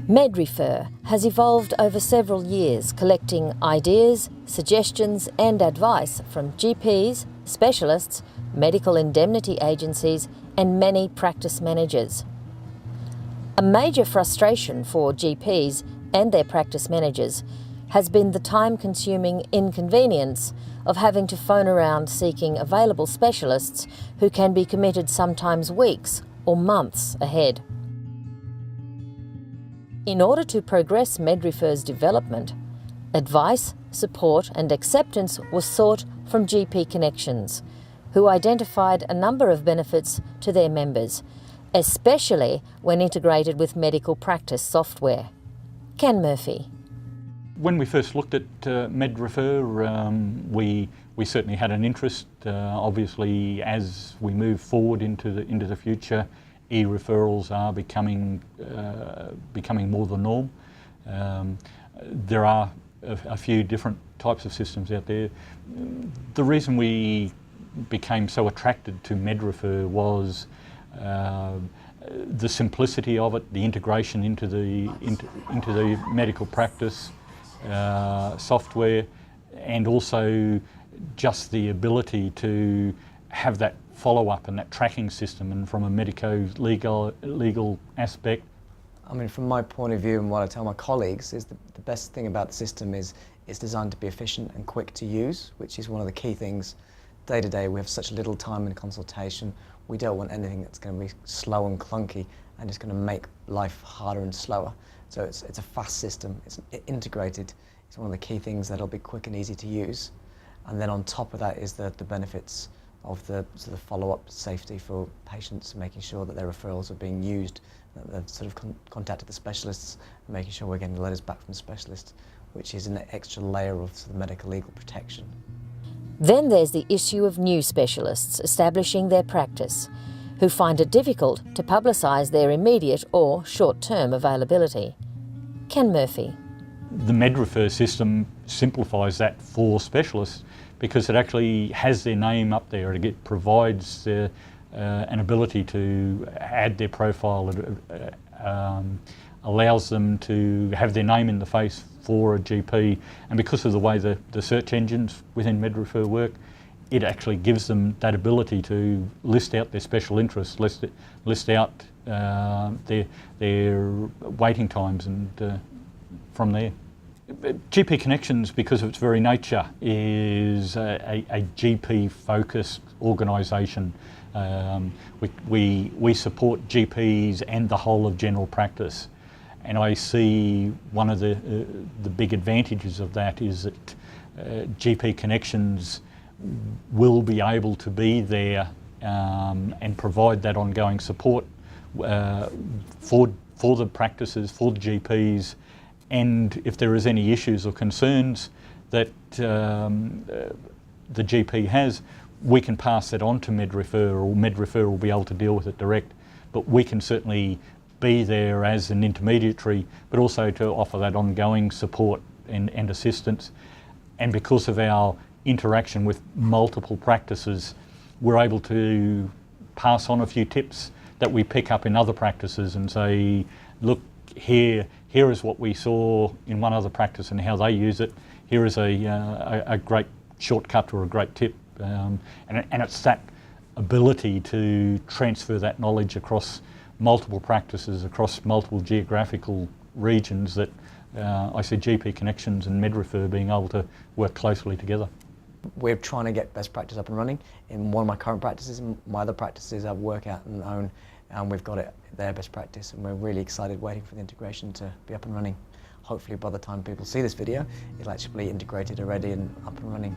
MEDrefer has evolved over several years, collecting ideas, suggestions and advice from GPs, specialists, medical indemnity agencies and many practice managers. A major frustration for GPs and their practice managers has been the time-consuming inconvenience of having to phone around seeking available specialists who can be committed sometimes weeks or months ahead. In order to progress MEDrefer's development, advice, support and acceptance was sought from GP Connections, who identified a number of benefits to their members, especially when integrated with medical practice software. Ken Murphy. When we first looked at MEDrefer, we certainly had an interest. Obviously, as we move forward into the future, e-referrals are becoming more the norm. There are a few different types of systems out there. The reason we became so attracted to MEDrefer was the simplicity of it, the integration into the medical practice software, and also just the ability to have that follow-up and that tracking system, and from a medico-legal aspect. I mean, from my point of view and what I tell my colleagues is the best thing about the system is it's designed to be efficient and quick to use, which is one of the key things. Day to day we have such little time in consultation. We don't want anything that's going to be slow and clunky and it's going to make life harder and slower. So it's a fast system, it's integrated. It's one of the key things that'll be quick and easy to use. And then on top of that is the benefits of the sort of follow-up safety for patients, making sure that their referrals are being used, that they've sort of contacted the specialists, and making sure we're getting the letters back from specialists, which is an extra layer of sort of medical legal protection. Then there's the issue of new specialists establishing their practice, who find it difficult to publicise their immediate or short-term availability. Ken Murphy. The MEDrefer system simplifies that for specialists because it actually has their name up there. It provides an ability to add their profile. It allows them to have their name in the face for a GP, and because of the way the search engines within MEDrefer work, it actually gives them that ability to list out their special interests, list out their waiting times, and from there. GP Connections, because of its very nature, is a GP-focused organisation. We support GPs and the whole of general practice, and I see one of the big advantages of that is that GP Connections will be able to be there and provide that ongoing support for the practices, for the GPs, and if there is any issues or concerns that the GP has, we can pass that on to MEDrefer, or MEDrefer will be able to deal with it direct. But we can certainly be there as an intermediary, but also to offer that ongoing support and assistance. And because of our interaction with multiple practices, we're able to pass on a few tips that we pick up in other practices and say, look, here is what we saw in one other practice and how they use it. Here is a great shortcut or a great tip. And it's that ability to transfer that knowledge across multiple practices, across multiple geographical regions, that I see GP Connections and MEDrefer being able to work closely together. We're trying to get best practice up and running in one of my current practices. In my other practices I work out and own, and we've got it their best practice, and we're really excited waiting for the integration to be up and running. Hopefully by the time people see this video, it'll actually be integrated already and up and running.